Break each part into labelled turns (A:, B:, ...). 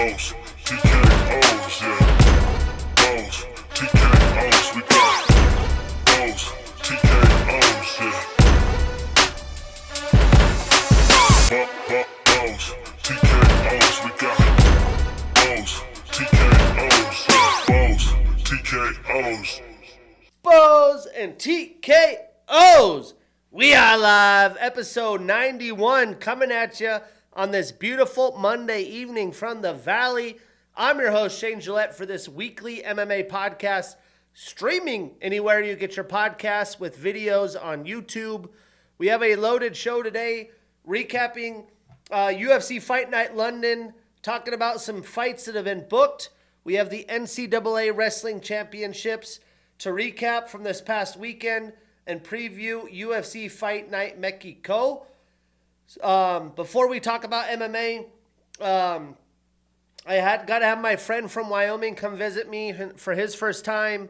A: Bows, TKOs, yeah. Bows, TKOs, we got bows, TKOs, yeah. Bows, TKOs, we got bows, TKOs, yeah. Bows, TKOs.
B: Bows and TKOs. We are live, episode 91, coming at you on this beautiful Monday evening from the Valley. I'm your host, Shane Gillette, for this weekly MMA podcast, streaming anywhere you get your podcasts with videos on YouTube. We have a loaded show today, recapping UFC Fight Night London, talking about some fights that have been booked. We have the NCAA Wrestling Championships to recap from this past weekend and preview UFC Fight Night Mexico. Before we talk about MMA, I got to have my friend from Wyoming come visit me for his first time.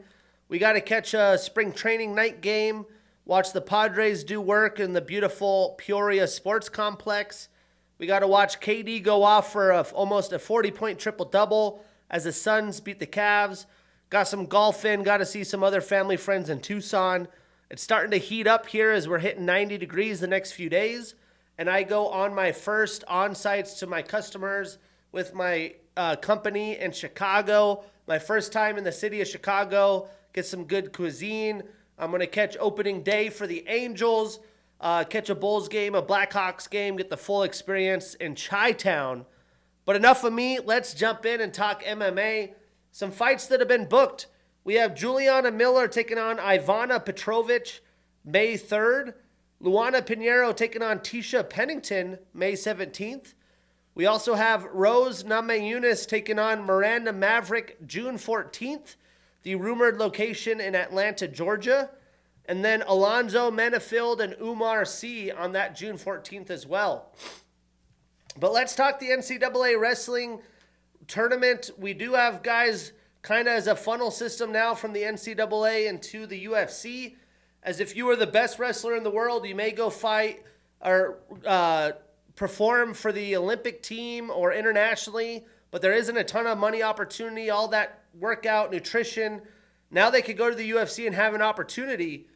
B: We got to catch a spring training night game, watch the Padres do work in the beautiful Peoria Sports Complex. We got to watch KD go off for almost a 40-point triple-double as the Suns beat the Cavs. Got some golf in, got to see some other family friends in Tucson. It's starting to heat up here as we're hitting 90 degrees the next few days. And I go on my first on-sites to my customers with my company in Chicago. My first time in the city of Chicago. Get some good cuisine. I'm going to catch opening day for the Angels. Catch a Bulls game, a Blackhawks game. Get the full experience in Chi-Town. But enough of me. Let's jump in and talk MMA. Some fights that have been booked. We have Juliana Miller taking on Ivana Petrovic May 3rd. Luana Pinheiro taking on Tisha Pennington May 17th. We also have Rose Namajunas taking on Miranda Maverick June 14th. The rumored location in Atlanta, Georgia. And then Alonzo Menefield and Umar Sy on that June 14th as well. But let's talk the NCAA Wrestling Tournament. We do have guys kind of as a funnel system now from the NCAA into the UFC. As if you were the best wrestler in the world, you may go fight or perform for the Olympic team or internationally, but there isn't a ton of money opportunity, all that workout, nutrition. Now they could go to the UFC and have an opportunity,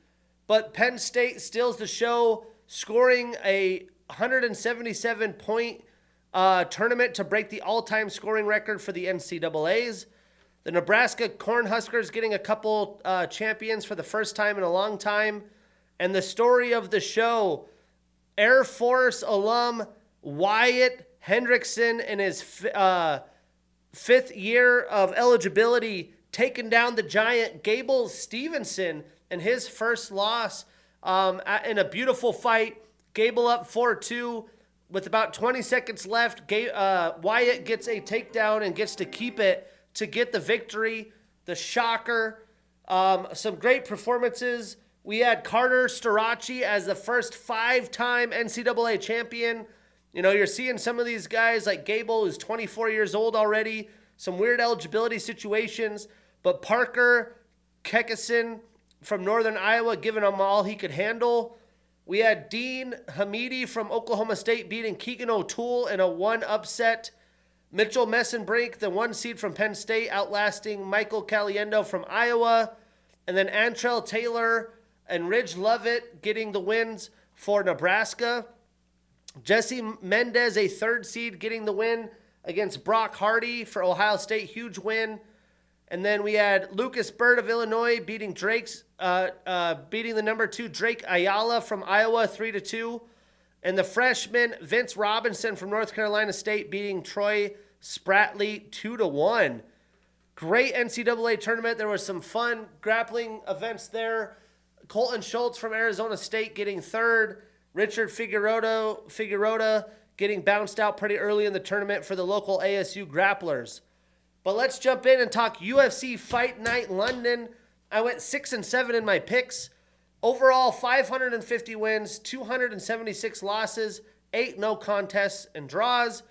B: but Penn State steals the show, scoring a 177-point tournament to break the all-time scoring record for the NCAAs. The Nebraska Cornhuskers getting a couple champions for the first time in a long time. And the story of the show, Air Force alum Wyatt Hendrickson in his fifth year of eligibility taking down the giant Gable Stevenson in his first loss in a beautiful fight. Gable up 4-2 with about 20 seconds left. Wyatt gets a takedown and gets to keep it to get the victory, the shocker. Some great performances. We had Carter Starachi as the first 5-time NCAA champion. You know, you're seeing some of these guys like Gable, who's 24 years old already. Some weird eligibility situations. But Parker Kekison from Northern Iowa giving him all he could handle. We had Dean Hamidi from Oklahoma State beating Keegan O'Toole in a 1 upset. Mitchell Messenbrink, the 1 seed from Penn State, outlasting Michael Caliendo from Iowa. And then Antrell Taylor and Ridge Lovett getting the wins for Nebraska. Jesse Mendez, a 3rd seed, getting the win against Brock Hardy for Ohio State. Huge win. And then we had Lucas Bird of Illinois beating the number 2 Drake Ayala from Iowa 3-2. And the freshman Vince Robinson from North Carolina State beating Troy Spratley 2-1. Great NCAA tournament. There was some fun grappling events there. Colton Schultz from Arizona State getting 3rd. Richard Figueroa getting bounced out pretty early in the tournament for the local ASU grapplers. But let's jump in and talk UFC Fight Night London. I went 6-7 in my picks. Overall, 550 wins, 276 losses, 8 no contests and draws.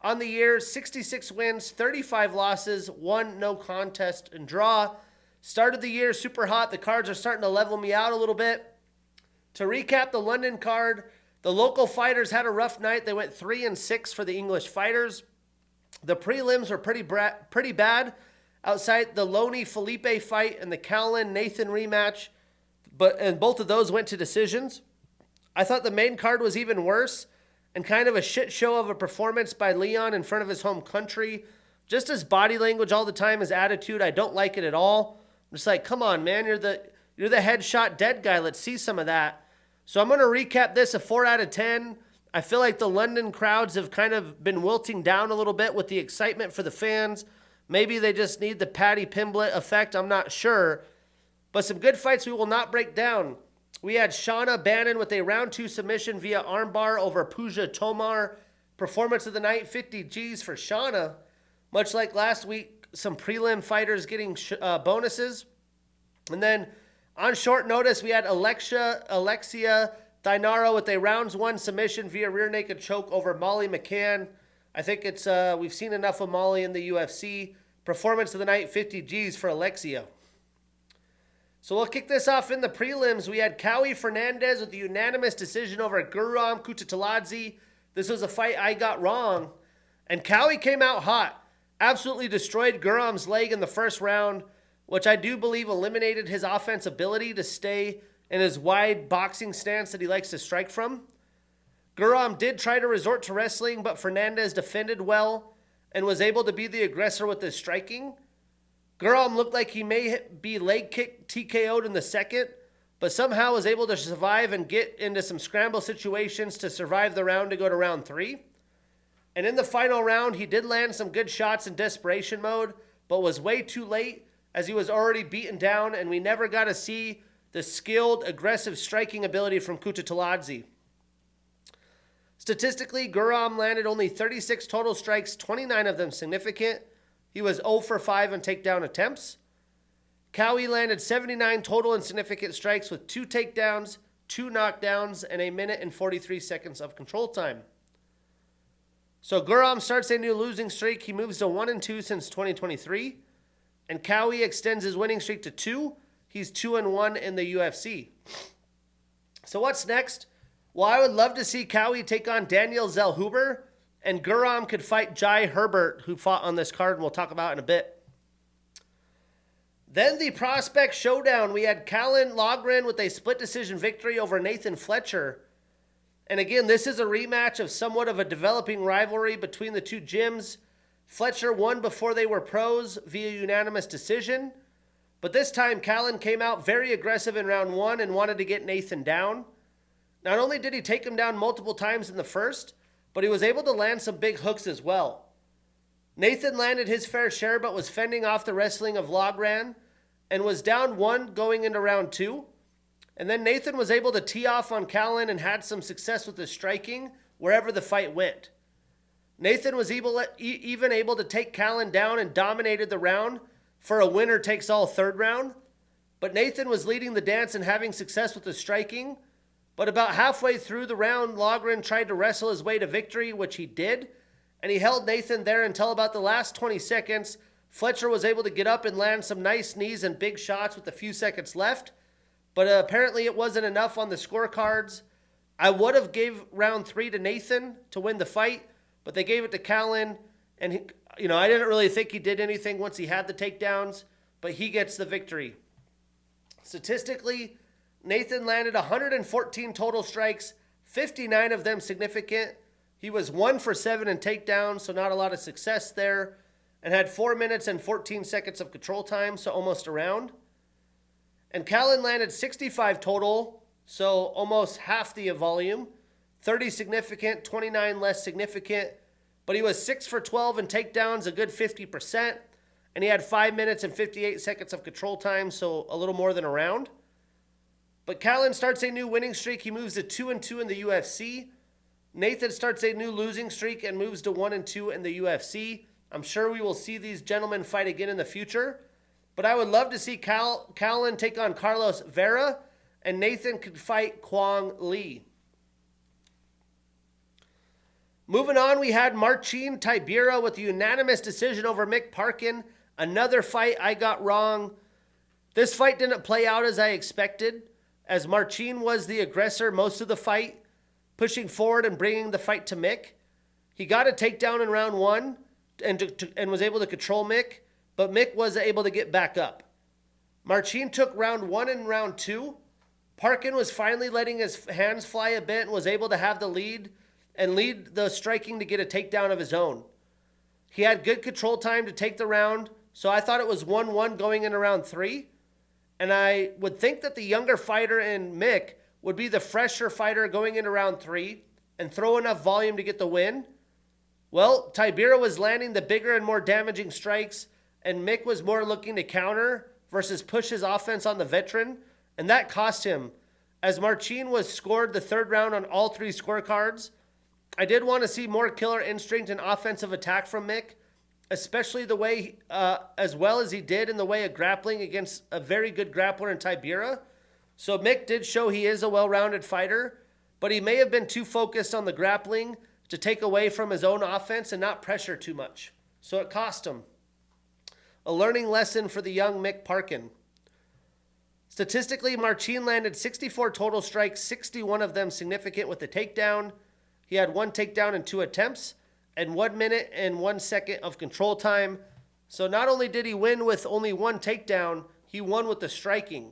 B: On the year, 66 wins, 35 losses, 1 no contest and draw. Started the year super hot. The cards are starting to level me out a little bit. To recap the London card, the local fighters had a rough night. They went 3-6 for the English fighters. The prelims were pretty bad outside the Loney Felipe fight and the Callan-Nathan rematch, and both of those went to decisions. I thought the main card was even worse and kind of a shit show of a performance by Leon in front of his home country. Just his body language all the time, his attitude, I don't like it at all. I'm just like, come on, man, you're the headshot dead guy. Let's see some of that. So I'm going to recap this a 4 out of 10. I feel like the London crowds have kind of been wilting down a little bit with the excitement for the fans. Maybe they just need the Paddy Pimblett effect. I'm not sure. But some good fights we will not break down. We had Shauna Bannon with a round 2 submission via armbar over Pooja Tomar. Performance of the night, 50 G's for Shauna. Much like last week, some prelim fighters getting bonuses. And then on short notice, we had Alexia Dinaro with a rounds 1 submission via rear naked choke over Molly McCann. I think it's we've seen enough of Molly in the UFC. Performance of the night, 50 G's for Alexia. So we'll kick this off in the prelims. We had Cowie Fernandez with a unanimous decision over Guram Kutateladze. This was a fight I got wrong. And Cowie came out hot. Absolutely destroyed Guram's leg in the first round, which I do believe eliminated his offense ability to stay in his wide boxing stance that he likes to strike from. Guram did try to resort to wrestling, but Fernandez defended well and was able to be the aggressor with his striking. Guram looked like he may be leg kick TKO'd in the second, but somehow was able to survive and get into some scramble situations to survive the round to go to round 3. And in the final round, he did land some good shots in desperation mode, but was way too late as he was already beaten down, and we never got to see the skilled, aggressive striking ability from Kutateladze. Statistically, Guram landed only 36 total strikes, 29 of them significant. He was 0 for 5 on takedown attempts. Cowie landed 79 total and significant strikes with 2 takedowns, 2 knockdowns, and 1 minute and 43 seconds of control time. So Guram starts a new losing streak. He moves to 1-2 since 2023. And Cowie extends his winning streak to 2. He's 2-1 in the UFC. So what's next? Well, I would love to see Cowie take on Daniel Zellhuber, and Guram could fight Jai Herbert, who fought on this card, and we'll talk about in a bit. Then the prospect showdown. We had Callan Logren with a split decision victory over Nathan Fletcher. And again, this is a rematch of somewhat of a developing rivalry between the two gyms. Fletcher won before they were pros via unanimous decision. But this time, Callan came out very aggressive in round 1 and wanted to get Nathan down. Not only did he take him down multiple times in the first, but he was able to land some big hooks as well. Nathan landed his fair share, but was fending off the wrestling of Logran and was down 1 going into round 2. And then Nathan was able to tee off on Callan and had some success with his striking wherever the fight went. Nathan was even able to take Callan down and dominated the round for a winner-takes-all third round. But Nathan was leading the dance and having success with his striking. But about halfway through the round, Logren tried to wrestle his way to victory, which he did. And he held Nathan there until about the last 20 seconds. Fletcher was able to get up and land some nice knees and big shots with a few seconds left. But apparently it wasn't enough on the scorecards. I would have gave round 3 to Nathan to win the fight, but they gave it to Callan. And, I didn't really think he did anything once he had the takedowns, but he gets the victory. Statistically, Nathan landed 114 total strikes, 59 of them significant. He was 1 for 7 in takedowns, so not a lot of success there, and had 4 minutes and 14 seconds of control time, so almost a round. And Callan landed 65 total, so almost half the volume, 30 significant, 29 less significant, but he was 6 for 12 in takedowns, a good 50%, and he had 5 minutes and 58 seconds of control time, so a little more than a round. But Callan starts a new winning streak. He moves to 2-2 in the UFC. Nathan starts a new losing streak and moves to 1-2 in the UFC. I'm sure we will see these gentlemen fight again in the future. But I would love to see Callan take on Carlos Vera, and Nathan could fight Kwong Lee. Moving on, we had Marcin Tybura with a unanimous decision over Mick Parkin. Another fight I got wrong. This fight didn't play out as I expected, as Marcin was the aggressor most of the fight, pushing forward and bringing the fight to Mick. He got a takedown in round 1, and was able to control Mick, but Mick was able to get back up. Marcin took round 1 and round 2. Parkin was finally letting his hands fly a bit and was able to have the lead and lead the striking to get a takedown of his own. He had good control time to take the round, so I thought it was 1-1 going into round 3. And I would think that the younger fighter in Mick would be the fresher fighter going into round 3 and throw enough volume to get the win. Well, Tibera was landing the bigger and more damaging strikes, and Mick was more looking to counter versus push his offense on the veteran, and that cost him, as Marcin was scored the third round on all 3 scorecards. I did want to see more killer instinct and offensive attack from Mick, especially the way, as well as he did in the way of grappling against a very good grappler in Tibera. So Mick did show he is a well-rounded fighter, but he may have been too focused on the grappling to take away from his own offense and not pressure too much. So it cost him. A learning lesson for the young Mick Parkin. Statistically, Marcin landed 64 total strikes, 61 of them significant with a takedown. He had 1 takedown in 2 attempts and 1 minute and 1 second of control time. So not only did he win with only 1 takedown, he won with the striking.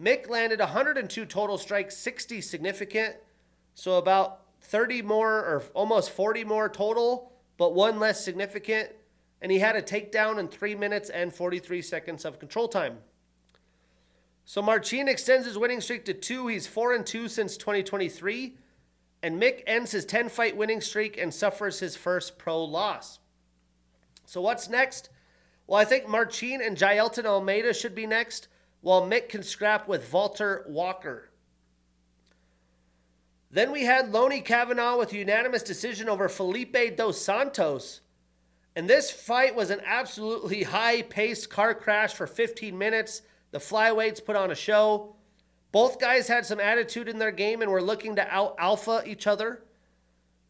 B: Mick landed 102 total strikes, 60 significant, so about 30 more or almost 40 more total, but 1 less significant, and he had a takedown in 3 minutes and 43 seconds of control time. So Marcin extends his winning streak to 2. He's 4-2 since 2023, and Mick ends his 10-fight winning streak and suffers his first pro loss. So what's next? Well, I think Marcin and Jailton Almeida should be next, while Mick can scrap with Walter Walker. Then we had Lonnie Kavanaugh with a unanimous decision over Felipe dos Santos. And this fight was an absolutely high-paced car crash for 15 minutes. The flyweights put on a show. Both guys had some attitude in their game and were looking to out-alpha each other.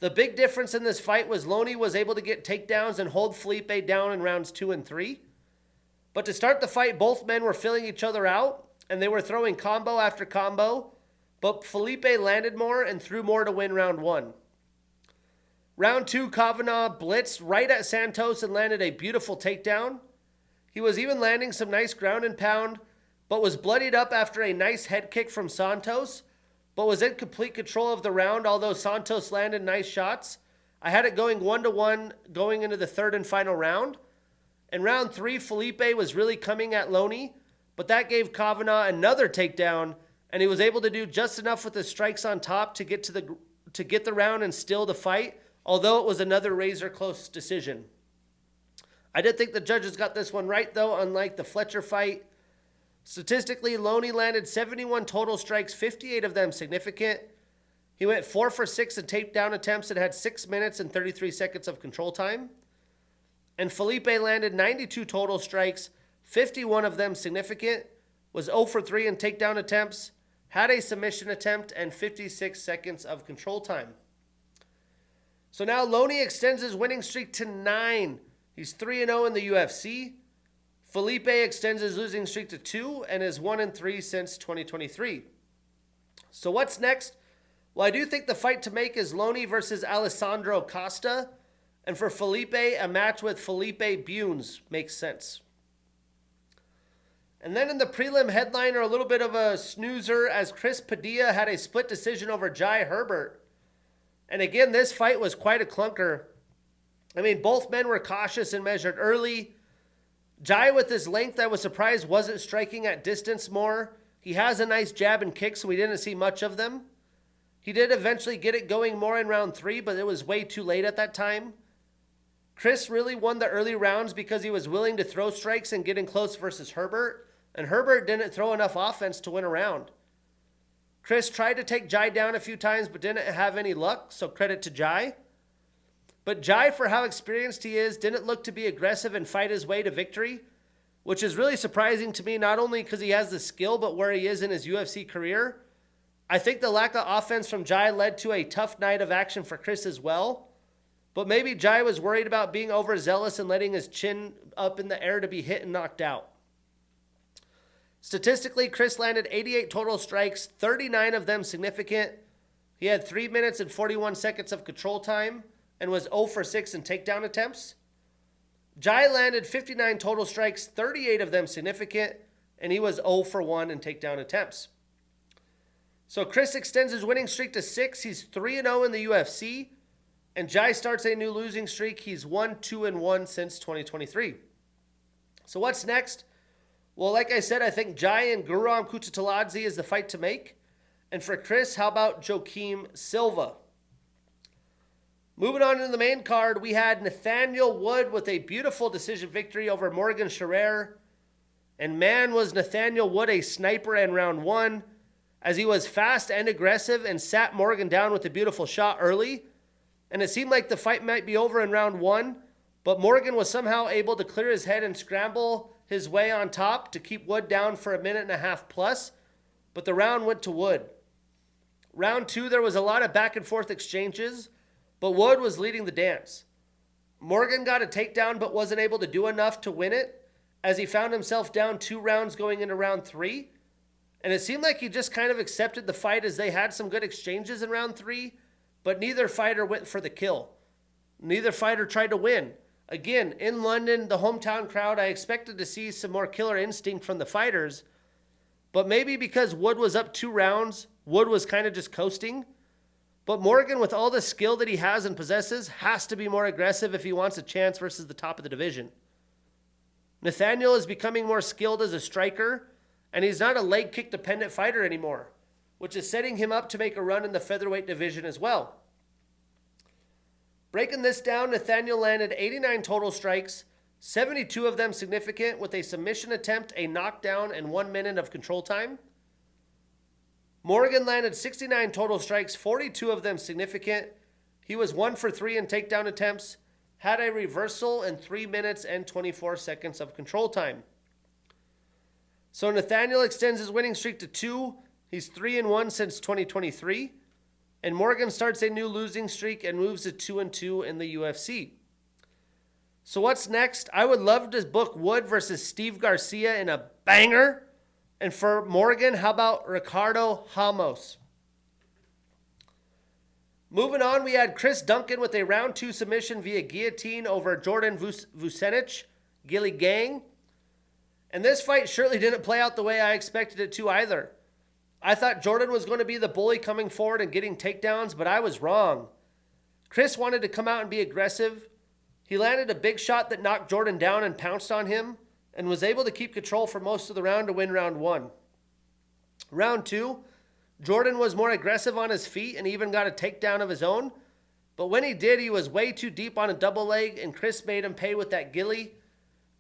B: The big difference in this fight was Lonnie was able to get takedowns and hold Felipe down in rounds 2 and 3. But to start the fight, both men were filling each other out, and they were throwing combo after combo. But Felipe landed more and threw more to win round 1. Round 2, Kavanaugh blitzed right at Santos and landed a beautiful takedown. He was even landing some nice ground and pound, but was bloodied up after a nice head kick from Santos, but was in complete control of the round, although Santos landed nice shots. I had it going 1-1 going into the third and final round. In round 3, Felipe was really coming at Loney, but that gave Kavanaugh another takedown, and he was able to do just enough with his strikes on top to get the round and still the fight, although it was another razor-close decision. I did think the judges got this one right, though, unlike the Fletcher fight. Statistically, Loney landed 71 total strikes, 58 of them significant. He went 4 for 6 in takedown attempts and had 6 minutes and 33 seconds of control time. And Felipe landed 92 total strikes, 51 of them significant, was 0 for 3 in takedown attempts, had a submission attempt, and 56 seconds of control time. So now Loney extends his winning streak to 9. He's 3-0 in the UFC. Felipe extends his losing streak to 2 and is 1-3 since 2023. So what's next? Well, I do think the fight to make is Loney versus Alessandro Costa. And for Felipe, a match with Felipe Bunes makes sense. And then in the prelim headliner, a little bit of a snoozer as Chris Padilla had a split decision over Jai Herbert. And again, this fight was quite a clunker. I mean, both men were cautious and measured early. Jai, with his length, I was surprised wasn't striking at distance more. He has a nice jab and kick, so we didn't see much of them. He did eventually get it going more in round 3, but it was way too late at that time. Chris really won the early rounds because he was willing to throw strikes and get in close versus Herbert, and Herbert didn't throw enough offense to win a round. Chris tried to take Jai down a few times but didn't have any luck, so credit to Jai. But Jai, for how experienced he is, didn't look to be aggressive and fight his way to victory, which is really surprising to me, not only because he has the skill, but where he is in his UFC career. I think the lack of offense from Jai led to a tough night of action for Chris as well. But maybe Jai was worried about being overzealous and letting his chin up in the air to be hit and knocked out. Statistically, Chris landed 88 total strikes, 39 of them significant. He had 3 minutes and 41 seconds of control time and was 0 for 6 in takedown attempts. Jai landed 59 total strikes, 38 of them significant, and he was 0 for 1 in takedown attempts. So Chris extends his winning streak to 6. He's 3-0 in the UFC. And Jai starts a new losing streak. He's 1-2-1 since 2023. So what's next? Well, like I said, I think Jai and Guram Kutateladze is the fight to make. And for Chris, how about Joaquim Silva? Moving on to the main card, we had Nathaniel Wood with a beautiful decision victory over Morgan Charrer. And man, was Nathaniel Wood a sniper in round 1, as he was fast and aggressive and sat Morgan down with a beautiful shot early. And it seemed like the fight might be over in round 1, but Morgan was somehow able to clear his head and scramble his way on top to keep Wood down for a minute and a half plus, but the round went to Wood. Round 2, there was a lot of back and forth exchanges, but Wood was leading the dance. Morgan got a takedown but wasn't able to do enough to win it, as he found himself down 2 rounds going into round 3. And it seemed like he just kind of accepted the fight, as they had some good exchanges in round 3, but neither fighter went for the kill. Neither fighter tried to win. Again, in London, the hometown crowd, I expected to see some more killer instinct from the fighters, but maybe because Wood was up 2 rounds, Wood was kind of just coasting. But Morgan, with all the skill that he has and possesses, has to be more aggressive if he wants a chance versus the top of the division. Nathaniel is becoming more skilled as a striker, and he's not a leg kick dependent fighter anymore, which is setting him up to make a run in the featherweight division as well. Breaking this down, Nathaniel landed 89 total strikes, 72 of them significant, with a submission attempt, a knockdown, and 1 minute of control time. Morgan landed 69 total strikes, 42 of them significant. He was 1 for 3 in takedown attempts, had a reversal, and 3 minutes and 24 seconds of control time. So Nathaniel extends his winning streak to 2. He's 3-1 since 2023. And Morgan starts a new losing streak and moves to 2-2 in the UFC. So what's next? I would love to book Wood versus Steve Garcia in a banger. And for Morgan, how about Ricardo Ramos? Moving on, we had Chris Duncan with a round 2 submission via guillotine over Jordan Vucenic, Gilly Gang. And this fight surely didn't play out the way I expected it to either. I thought Jordan was going to be the bully coming forward and getting takedowns, but I was wrong. Chris wanted to come out and be aggressive. He landed a big shot that knocked Jordan down and pounced on him, and was able to keep control for most of the round to win round 1. Round 2, Jordan was more aggressive on his feet and even got a takedown of his own. But when he did, he was way too deep on a double leg, and Chris made him pay with that gilly.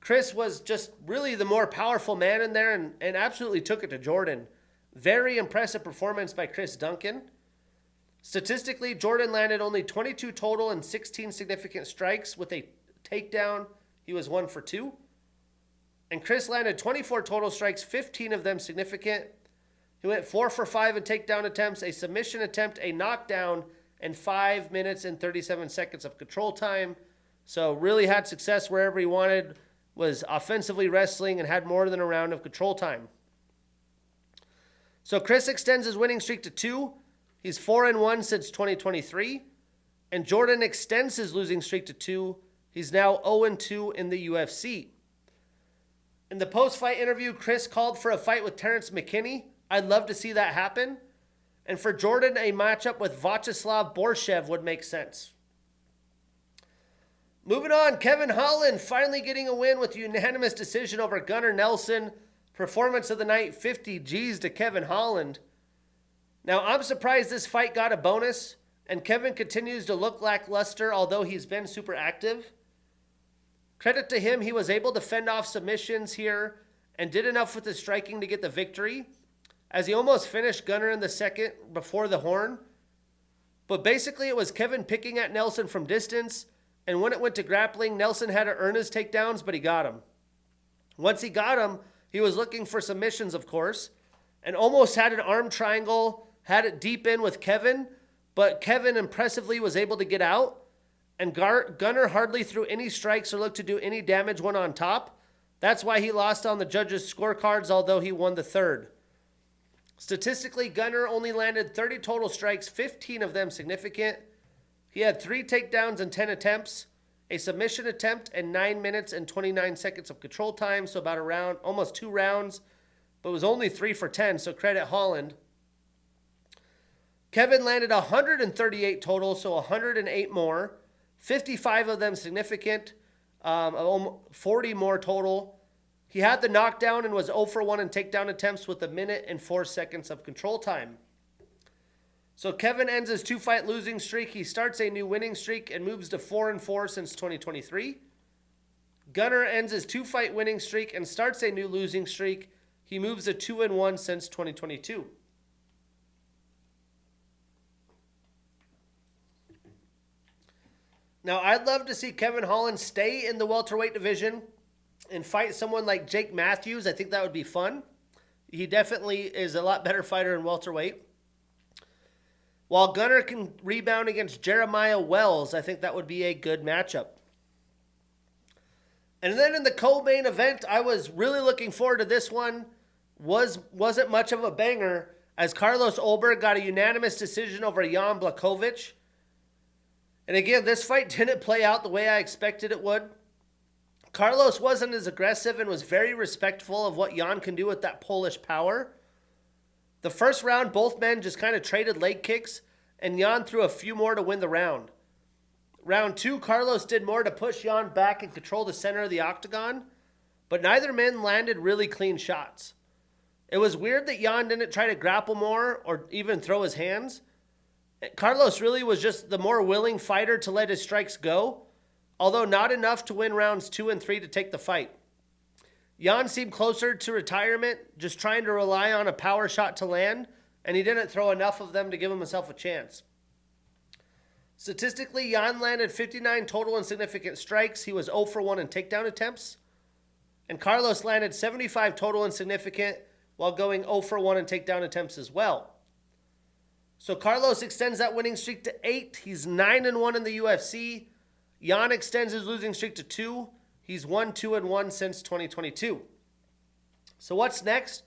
B: Chris was just really the more powerful man in there and absolutely took it to Jordan. Very impressive performance by Chris Duncan. Statistically, Jordan landed only 22 total and 16 significant strikes with a takedown. He was 1 for 2. And Chris landed 24 total strikes, 15 of them significant. He went 4 for 5 in takedown attempts, a submission attempt, a knockdown, and 5 minutes and 37 seconds of control time. So really had success wherever he wanted, was offensively wrestling, and had more than a round of control time. So Chris extends his winning streak to 2. He's 4-1 since 2023. And Jordan extends his losing streak to 2. He's now 0-2 in the UFC. In the post-fight interview, Chris called for a fight with Terrence McKinney. I'd love to see that happen. And for Jordan, a matchup with Vyacheslav Borshev would make sense. Moving on, Kevin Holland finally getting a win with unanimous decision over Gunnar Nelson. Performance of the night, 50 G's to Kevin Holland. Now, I'm surprised this fight got a bonus, and Kevin continues to look lackluster, although he's been super active. Credit to him, he was able to fend off submissions here and did enough with his striking to get the victory, as he almost finished Gunnar in the second before the horn. But basically, it was Kevin picking at Nelson from distance, and when it went to grappling, Nelson had to earn his takedowns, but he got him. Once he got him, he was looking for submissions, of course, and almost had an arm triangle, had it deep in with Kevin, but Kevin impressively was able to get out, and Gunnar hardly threw any strikes or looked to do any damage when on top. That's why he lost on the judges' scorecards, although he won the third. Statistically, Gunnar only landed 30 total strikes, 15 of them significant. He had 3 takedowns and 10 attempts, a submission attempt, and 9 minutes and 29 seconds of control time, so about a round, almost 2 rounds, but was only 3 for 10, so credit Holland. Kevin landed 138 total, so 108 more, 55 of them significant, 40 more total. He had the knockdown and was 0 for 1 in takedown attempts with a minute and 4 seconds of control time. So Kevin ends his 2-fight losing streak. He starts a new winning streak and moves to 4-4 since 2023. Gunnar ends his 2-fight winning streak and starts a new losing streak. He moves to 2-1 since 2022. Now, I'd love to see Kevin Holland stay in the welterweight division and fight someone like Jake Matthews. I think that would be fun. He definitely is a lot better fighter in welterweight. While Gunnar can rebound against Jeremiah Wells, I think that would be a good matchup. And then in the co-main event, I was really looking forward to this one. Wasn't much of a banger, as Carlos Ulberg got a unanimous decision over Jan Blachowicz. And again, this fight didn't play out the way I expected it would. Carlos wasn't as aggressive and was very respectful of what Jan can do with that Polish power. The first round, both men just kind of traded leg kicks, and Jan threw a few more to win the round. Round 2, Carlos did more to push Jan back and control the center of the octagon, but neither man landed really clean shots. It was weird that Jan didn't try to grapple more or even throw his hands. Carlos really was just the more willing fighter to let his strikes go, although not enough to win rounds 2 and 3 to take the fight. Jan seemed closer to retirement, just trying to rely on a power shot to land, and he didn't throw enough of them to give himself a chance. Statistically, Jan landed 59 total and significant strikes. He was 0 for 1 in takedown attempts. And Carlos landed 75 total and significant while going 0 for 1 in takedown attempts as well. So Carlos extends that winning streak to 8. He's 9-1 in the UFC. Jan extends his losing streak to 2. He's 1-2-1 since 2022. So what's next?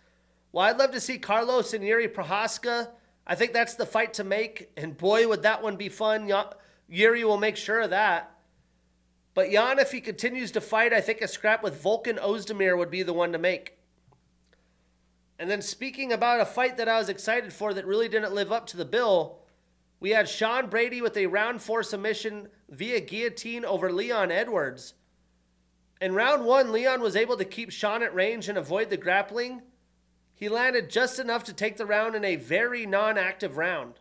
B: Well, I'd love to see Carlos and Yuri Prochazka. I think that's the fight to make, and boy, would that one be fun. Yuri will make sure of that. But Jan, if he continues to fight, I think a scrap with Volkan Ozdemir would be the one to make. And then speaking about a fight that I was excited for that really didn't live up to the bill, we had Sean Brady with a round 4 submission via guillotine over Leon Edwards. In round 1, Leon was able to keep Sean at range and avoid the grappling. He landed just enough to take the round in a very non-active round.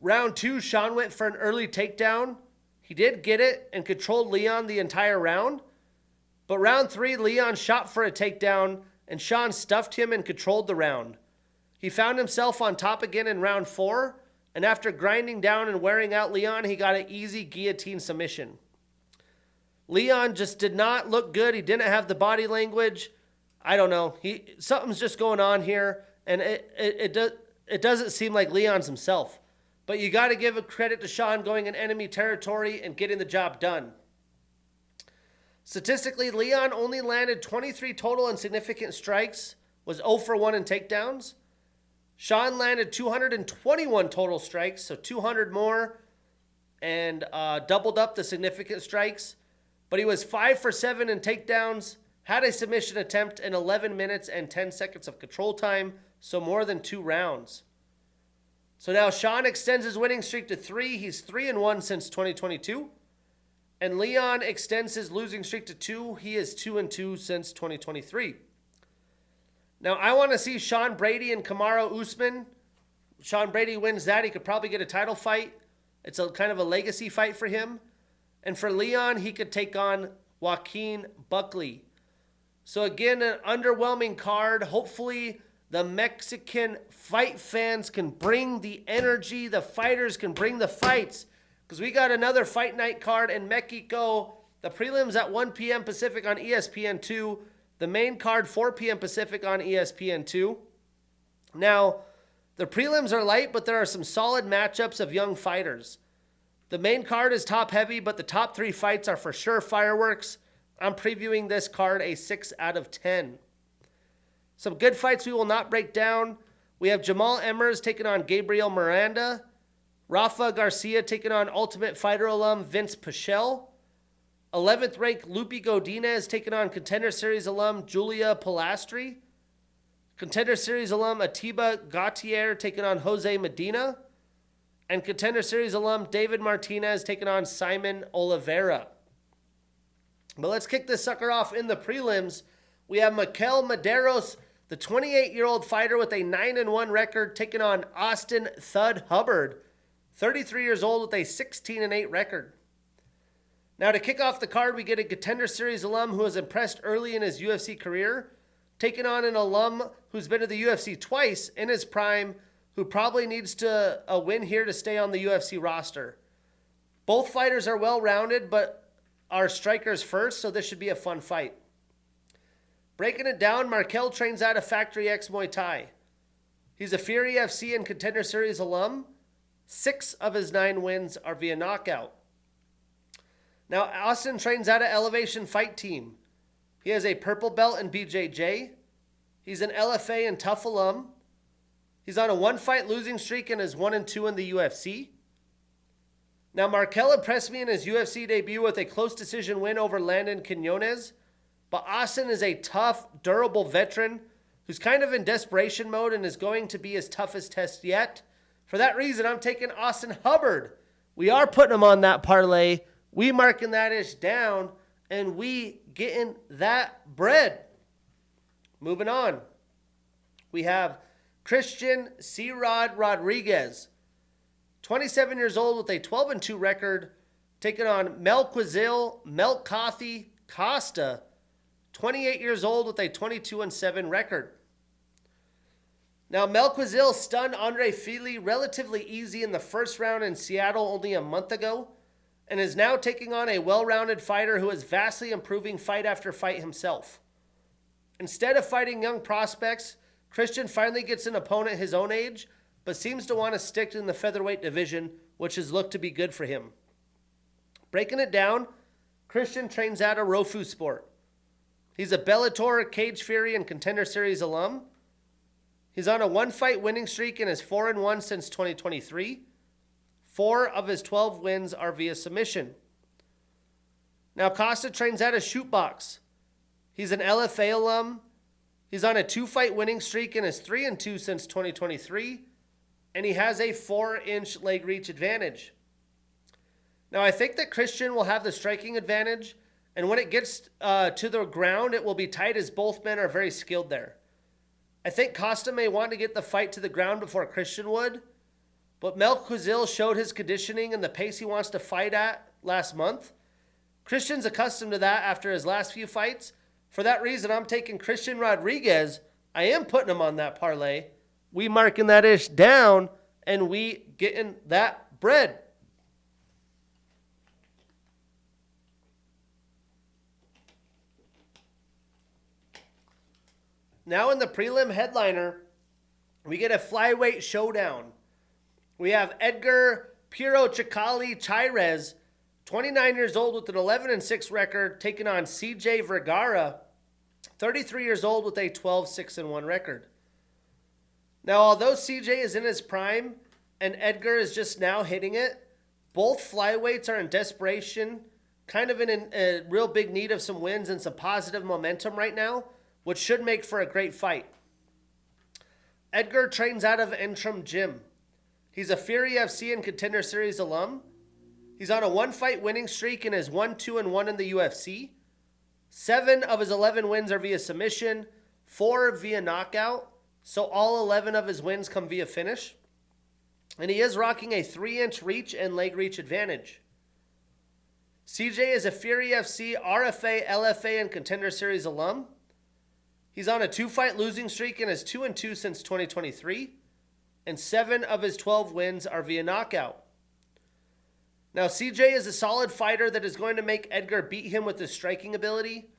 B: Round 2, Sean went for an early takedown. He did get it and controlled Leon the entire round. But round 3, Leon shot for a takedown and Sean stuffed him and controlled the round. He found himself on top again in round 4, and after grinding down and wearing out Leon, he got an easy guillotine submission. Leon just did not look good. He didn't have the body language. I don't know. Something's just going on here, and it doesn't seem like Leon's himself. But you got to give a credit to Sean going in enemy territory and getting the job done. Statistically, Leon only landed 23 total and significant strikes, was 0 for 1 in takedowns. Sean landed 221 total strikes, so 200 more, and doubled up the significant strikes. But he was 5 for 7 in takedowns, had a submission attempt in 11 minutes and 10 seconds of control time, so more than 2 rounds. So now Sean extends his winning streak to 3. He's 3-1 since 2022. And Leon extends his losing streak to 2. He is 2-2 since 2023. Now I want to see Sean Brady and Kamaru Usman. Sean Brady wins that. He could probably get a title fight. It's a kind of a legacy fight for him. And for Leon, he could take on Joaquin Buckley. So again, an underwhelming card. Hopefully the Mexican fight fans can bring the energy. The fighters can bring the fights. Because we got another fight night card in Mexico. The prelims at 1 p.m. Pacific on ESPN2. The main card 4 p.m. Pacific on ESPN2. Now, the prelims are light, but there are some solid matchups of young fighters. The main card is top heavy, but the top 3 fights are for sure fireworks. I'm previewing this card a 6 out of 10. Some good fights we will not break down. We have Jamal Emmers taking on Gabriel Miranda. Rafa Garcia taking on Ultimate Fighter alum Vince Pichel. 11th ranked Lupi Godinez taking on Contender Series alum Julia Pilastri. Contender Series alum Atiba Gautier taking on Jose Medina. And Contender Series alum David Martinez taking on Simon Oliveira. But let's kick this sucker off in the prelims. We have Mikel Medeiros, the 28-year-old fighter with a 9-1 record, taking on Austin Thud Hubbard, 33 years old with a 16-8 record. Now to kick off the card, we get a Contender Series alum who has impressed early in his UFC career, taking on an alum who's been to the UFC twice in his prime, who probably needs a win here to stay on the UFC roster. Both fighters are well-rounded, but are strikers first, so this should be a fun fight. Breaking it down, Markel trains out of Factory X Muay Thai. He's a Fury FC and Contender Series alum. 6 of his 9 wins are via knockout. Now, Austin trains out of Elevation Fight Team. He has a purple belt in BJJ. He's an LFA and Tough alum. He's on a 1-fight losing streak and is 1-2 in the UFC. Now, Markel impressed me in his UFC debut with a close decision win over Landon Quinones. But Austin is a tough, durable veteran who's kind of in desperation mode and is going to be his toughest test yet. For that reason, I'm taking Austin Hubbard. We are putting him on that parlay. We marking that ish down, and we getting that bread. Moving on. We have Christian C-Rod Rodriguez, 27 years old with a 12-2 record, taking on Melquizil Melkothi Costa, 28 years old with a 22-7 record. Now, Melquizil stunned Andre Fili relatively easy in the first round in Seattle only a month ago, and is now taking on a well-rounded fighter who is vastly improving fight after fight himself. Instead of fighting young prospects, Christian finally gets an opponent his own age, but seems to want to stick in the featherweight division, which has looked to be good for him. Breaking it down, Christian trains out of Rofu Sport. He's a Bellator, Cage Fury, and Contender Series alum. He's on a 1-fight winning streak and is 4-1 since 2023. 4 of his 12 wins are via submission. Now, Costa trains out of Shootbox. He's an LFA alum. He's on a 2-fight winning streak and is 3-2 since 2023. And he has a 4-inch leg reach advantage. Now, I think that Christian will have the striking advantage, and when it gets to the ground, it will be tight as both men are very skilled there. I think Costa may want to get the fight to the ground before Christian would, but Melquizil showed his conditioning and the pace he wants to fight at last month. Christian's accustomed to that after his last few fights. For that reason, I'm taking Christian Rodriguez. I am putting him on that parlay. We marking that ish down, and we getting that bread. Now in the prelim headliner, we get a flyweight showdown. We have Edgar Piro Chikali Chairez, 29 years old with an 11-6 record, taking on CJ Vergara, 33 years old with a 12-6-1 record. Now, although CJ is in his prime and Edgar is just now hitting it, both flyweights are in desperation, kind of in a real big need of some wins and some positive momentum right now, which should make for a great fight. Edgar trains out of Entrim Gym. He's a Fury FC and Contender Series alum. He's on a 1-fight winning streak and is 1-2-1 in the UFC. 7 of his 11 wins are via submission, 4 via knockout, so all 11 of his wins come via finish. And he is rocking a 3-inch reach and leg reach advantage. CJ is a Fury FC, RFA, LFA, and Contender Series alum. He's on a 2-fight losing streak and is 2-2 since 2023. And 7 of his 12 wins are via knockout. Now, CJ is a solid fighter that is going to make Edgar beat him with his striking ability.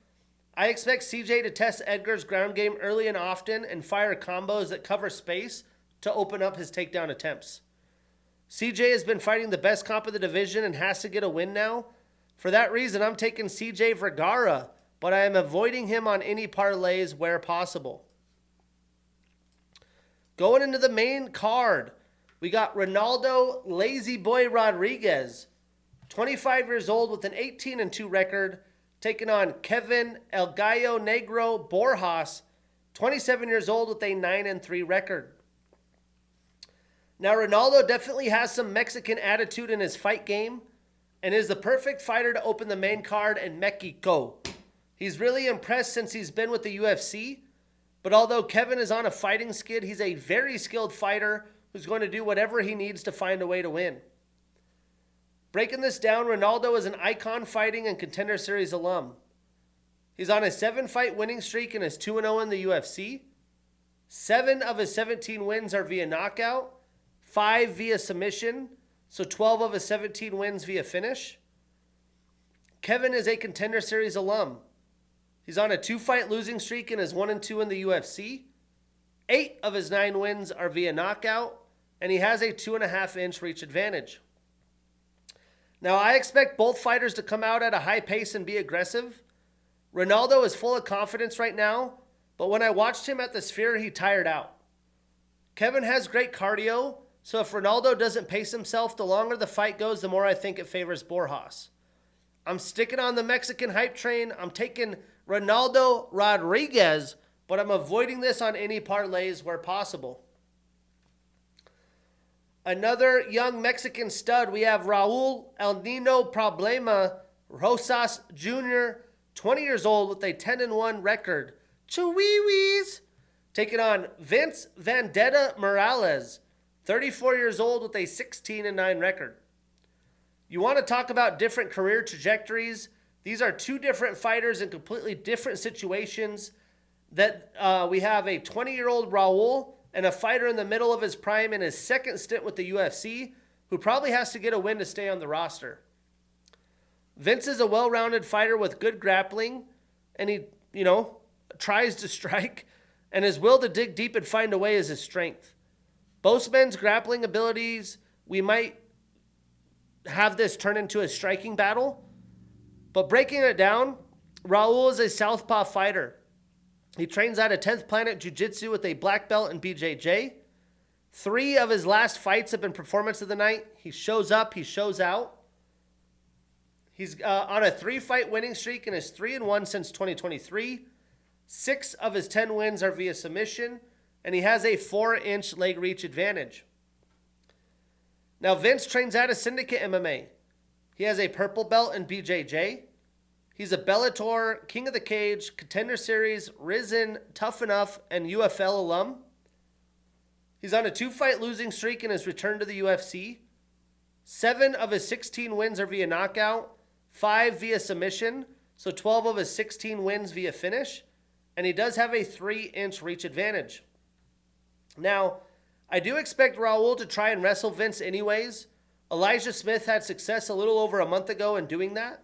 B: I expect CJ to test Edgar's ground game early and often and fire combos that cover space to open up his takedown attempts. CJ has been fighting the best comp of the division and has to get a win now. For that reason, I'm taking CJ Vergara, but I am avoiding him on any parlays where possible. Going into the main card, We got Ronaldo Lazy Boy Rodriguez, 25 years old with an 18-2 record, taking on Kevin El Gallo Negro Borjas, 27 years old with a 9-3 record. Now, Ronaldo definitely has some Mexican attitude in his fight game and is the perfect fighter to open the main card in Mexico. He's really impressed since he's been with the UFC, but although Kevin is on a fighting skid, he's a very skilled fighter who's going to do whatever he needs to find a way to win. Breaking this down, Ronaldo is an icon fighting and Contender Series alum. He's on a 7-fight winning streak and is 2-0 in the UFC. 7 of his 17 wins are via knockout, 5 via submission, so 12 of his 17 wins via finish. Kevin is a Contender Series alum. He's on a 2-fight losing streak and is 1-2 in the UFC. 8 of his 9 wins are via knockout, and he has a 2.5-inch reach advantage. Now, I expect both fighters to come out at a high pace and be aggressive. Ronaldo is full of confidence right now, but when I watched him at the Sphere, he tired out. Kevin has great cardio, so if Ronaldo doesn't pace himself, the longer the fight goes, the more I think it favors Borjas. I'm sticking on the Mexican hype train. I'm taking Ronaldo Rodriguez, but I'm avoiding this on any parlays where possible. Another young Mexican stud, we have Raul El Nino Problema Rosas Jr., 20 years old with a 10-1 record. Chihuihuis! Taking on Vince Vendetta Morales, 34 years old with a 16-9 record. You want to talk about different career trajectories? These are two different fighters in completely different situations. That we have a 20-year-old Raul and a fighter in the middle of his prime in his second stint with the UFC, who probably has to get a win to stay on the roster. Vince is a well-rounded fighter with good grappling, and he, tries to strike, and his will to dig deep and find a way is his strength. Both men's grappling abilities, we might have this turn into a striking battle, but breaking it down, Raul is a southpaw fighter. He trains out of 10th Planet Jiu-Jitsu with a black belt in BJJ. 3 of his last fights have been performance of the night. He shows up, he shows out. He's on a 3-fight winning streak and is 3-1 since 2023. 6 of his 10 wins are via submission, and he has a 4-inch leg reach advantage. Now, Vince trains out of Syndicate MMA. He has a purple belt in BJJ. He's a Bellator, King of the Cage, Contender Series, Risen, Tough Enough, and UFL alum. He's on a 2-fight losing streak in his return to the UFC. 7 of his 16 wins are via knockout, 5 via submission, so 12 of his 16 wins via finish, and he does have a 3-inch reach advantage. Now, I do expect Raul to try and wrestle Vince anyways. Elijah Smith had success a little over a month ago in doing that.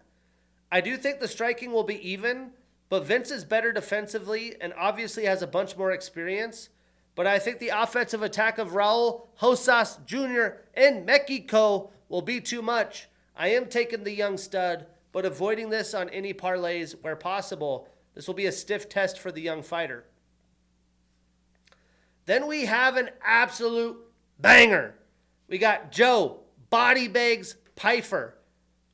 B: I do think the striking will be even, but Vince is better defensively and obviously has a bunch more experience. But I think the offensive attack of Raul Rosas Jr. in Mexico will be too much. I am taking the young stud, but avoiding this on any parlays where possible. This will be a stiff test for the young fighter. Then we have an absolute banger. We got Joe Body Bags Pfeiffer,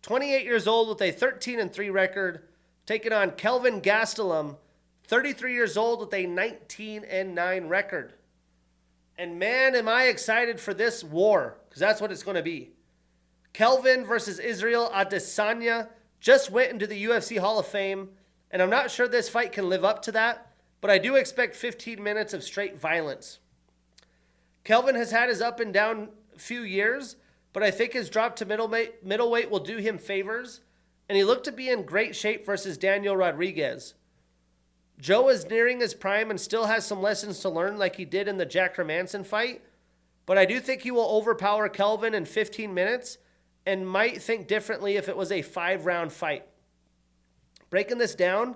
B: 28 years old with a 13-3 record, taking on Kelvin Gastelum, 33 years old with a 19-9 record. And man, am I excited for this war, because that's what it's going to be. Kelvin versus Israel Adesanya just went into the UFC Hall of Fame, and I'm not sure this fight can live up to that, but I do expect 15 minutes of straight violence. Kelvin has had his up and down few years, but I think his drop to middleweight will do him favors, and he looked to be in great shape versus Daniel Rodriguez. Joe is nearing his prime and still has some lessons to learn like he did in the Jack Hermanson fight, but I do think he will overpower Kelvin in 15 minutes and might think differently if it was a 5-round fight. Breaking this down,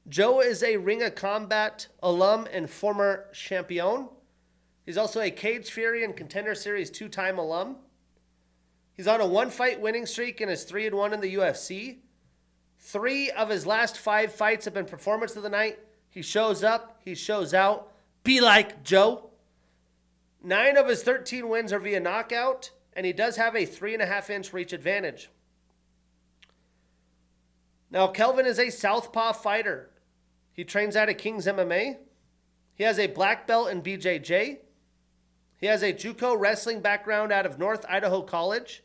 B: Joe is a Ring of Combat alum and former champion. He's also a Cage Fury and Contender Series 2-time alum. He's on a 1-fight winning streak and is 3-1 in the UFC. 3 of his last 5 fights have been performance of the night. He shows up, he shows out. Be like Joe. 9 of his 13 wins are via knockout, and he does have a 3.5-inch reach advantage. Now, Kelvin is a southpaw fighter. He trains out of King's MMA. He has a black belt in BJJ. He has a JUCO wrestling background out of North Idaho College.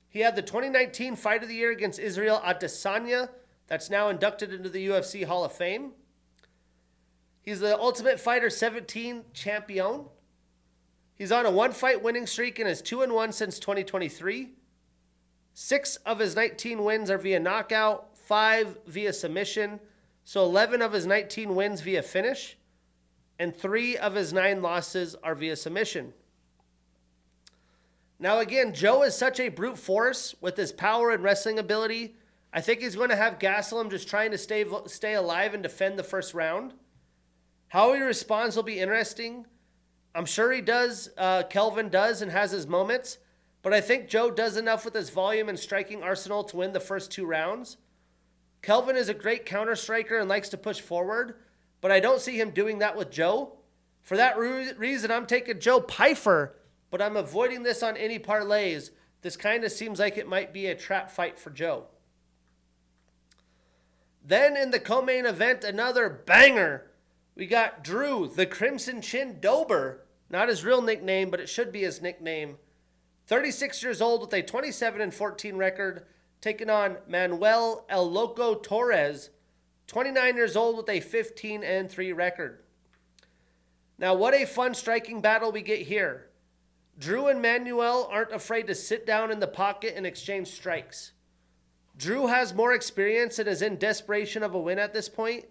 B: He had the 2019 Fight of the Year against Israel Adesanya, that's now inducted into the UFC Hall of Fame. He's the Ultimate Fighter 17 champion. He's on a 1-fight winning streak and is 2-1 since 2023. 6 of his 19 wins are via knockout, 5 via submission, so 11 of his 19 wins via finish, and 3 of his 9 losses are via submission. Now again, Joe is such a brute force with his power and wrestling ability. I think he's going to have Gastelum just trying to stay alive and defend the first round. How he responds will be interesting. I'm sure he does, Kelvin does and has his moments, but I think Joe does enough with his volume and striking arsenal to win the first 2 rounds. Kelvin is a great counter striker and likes to push forward, but I don't see him doing that with Joe. For that reason, I'm taking Joe Pyfer, but I'm avoiding this on any parlays. This kind of seems like it might be a trap fight for Joe. Then in the co-main event, another banger. We got Drew, the Crimson Chin Dober. Not his real nickname, but it should be his nickname. 36 years old with a 27-14 record, taking on Manuel El Loco Torres, 29 years old with a 15-3 record. Now, what a fun striking battle we get here. Drew and Manuel aren't afraid to sit down in the pocket and exchange strikes. Drew has more experience and is in desperation of a win at this point.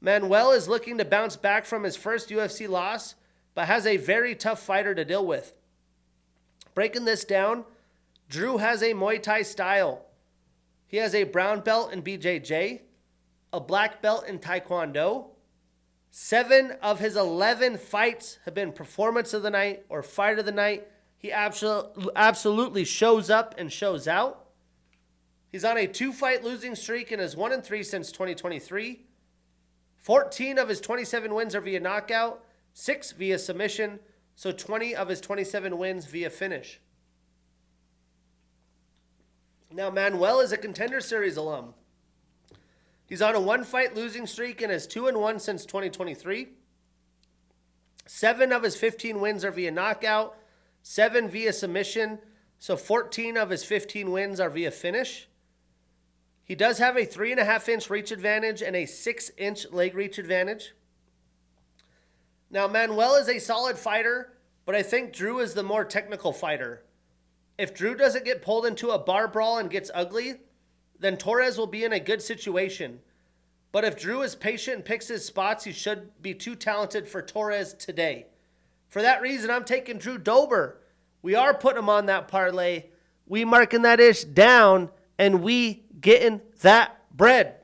B: Manuel is looking to bounce back from his first UFC loss, but has a very tough fighter to deal with. Breaking this down, Drew has a Muay Thai style. He has a brown belt in BJJ, a black belt in Taekwondo. 7 of his 11 fights have been performance of the night or fight of the night. He absolutely shows up and shows out. He's on a 2-fight losing streak and is 1-3 since 2023. 14 of his 27 wins are via knockout, 6 via submission, so 20 of his 27 wins via finish. Now, Manuel is a Contender Series alum. He's on a 1-fight losing streak and is 2-1 since 2023. 7 of his 15 wins are via knockout, 7 via submission, so 14 of his 15 wins are via finish. He does have a 3.5-inch reach advantage and a 6-inch leg reach advantage. Now, Manuel is a solid fighter, but I think Drew is the more technical fighter. If Drew doesn't get pulled into a bar brawl and gets ugly, then Torres will be in a good situation. But if Drew is patient and picks his spots, he should be too talented for Torres today. For that reason, I'm taking Drew Dober. We are putting him on that parlay. We marking that ish down, and we getting that bread.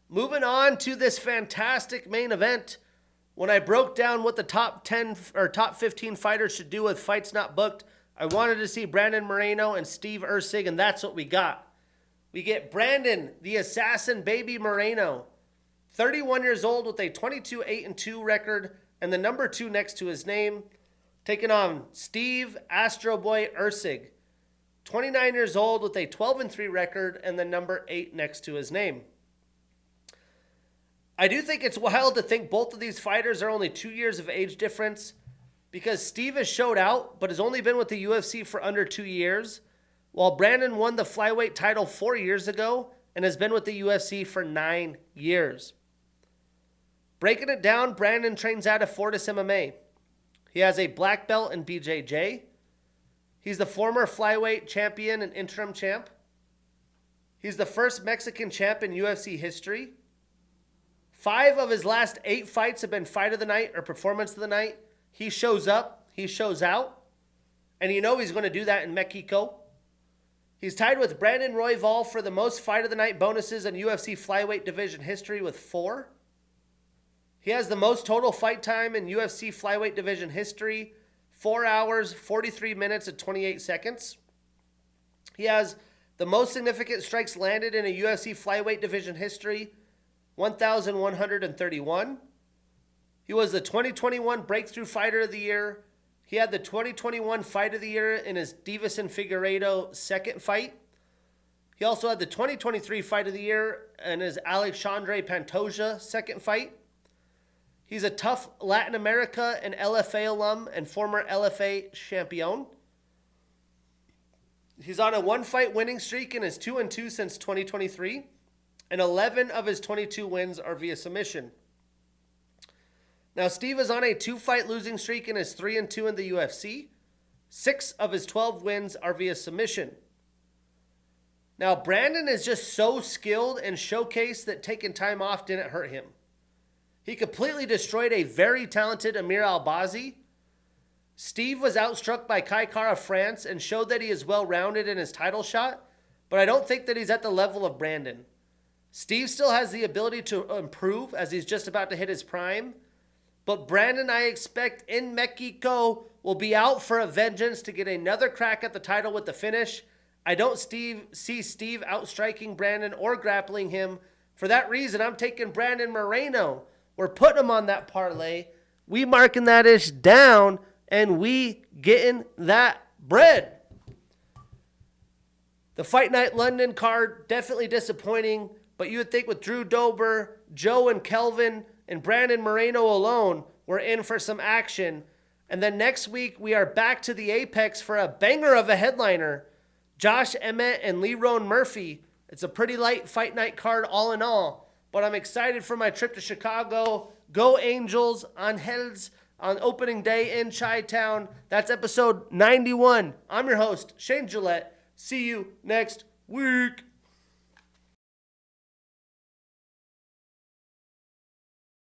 B: Moving on to this fantastic main event. When I broke down what the top 10 or top 15 fighters should do with fights not booked, I wanted to see Brandon Moreno and Steve Erceg, and that's what we got. We get Brandon, the Assassin Baby Moreno, 31 years old with a 22-8-2 record and the number 2 next to his name, taking on Steve Astro Boy Erceg, 29 years old with a 12-3 record and the number 8 next to his name. I do think it's wild to think both of these fighters are only 2 years of age difference, because Steve has showed out but has only been with the UFC for under 2 years, while Brandon won the flyweight title 4 years ago and has been with the UFC for 9 years. Breaking it down, Brandon trains out of Fortis MMA. He has a black belt in BJJ. He's the former flyweight champion and interim champ. He's the first Mexican champ in UFC history. 5 of his last 8 fights have been fight of the night or performance of the night. He shows up, he shows out, and you know he's going to do that in Mexico. He's tied with Brandon Royval for the most fight of the night bonuses in UFC flyweight division history with 4. He has the most total fight time in UFC flyweight division history, 4 hours, 43 minutes, and 28 seconds. He has the most significant strikes landed in a UFC flyweight division history, 1,131. He was the 2021 Breakthrough Fighter of the Year. He had the 2021 Fight of the Year in his Davison Figueiredo second fight. He also had the 2023 Fight of the Year in his Alexandre Pantoja second fight. He's a tough Latin America and LFA alum and former LFA champion. He's on a one-fight winning streak and is 2-2 since 2023. And 11 of his 22 wins are via submission. Now, Steve is on a 2-fight losing streak and is 3-2 in the UFC. 6 of his 12 wins are via submission. Now, Brandon is just so skilled and showcased that taking time off didn't hurt him. He completely destroyed a very talented Amir Albazi. Steve was outstruck by Kai Kara France and showed that he is well-rounded in his title shot, but I don't think that he's at the level of Brandon. Steve still has the ability to improve as he's just about to hit his prime, but Brandon, I expect, in Mexico, will be out for a vengeance to get another crack at the title with the finish. I don't see Steve outstriking Brandon or grappling him. For that reason, I'm taking Brandon Moreno. We're putting him on that parlay. We marking that ish down, and we getting that bread. The Fight Night London card, definitely disappointing, but you would think with Drew Dober, Joe and Kelvin, and Brandon Moreno alone, we're in for some action. And then next week, we are back to the Apex for a banger of a headliner. Josh Emmett and Lerone Murphy. It's a pretty light fight night card all in all. But I'm excited for my trip to Chicago. Go Angels on Hells on opening day in Chi-Town. That's episode 91. I'm your host, Shane Gillette. See you next week.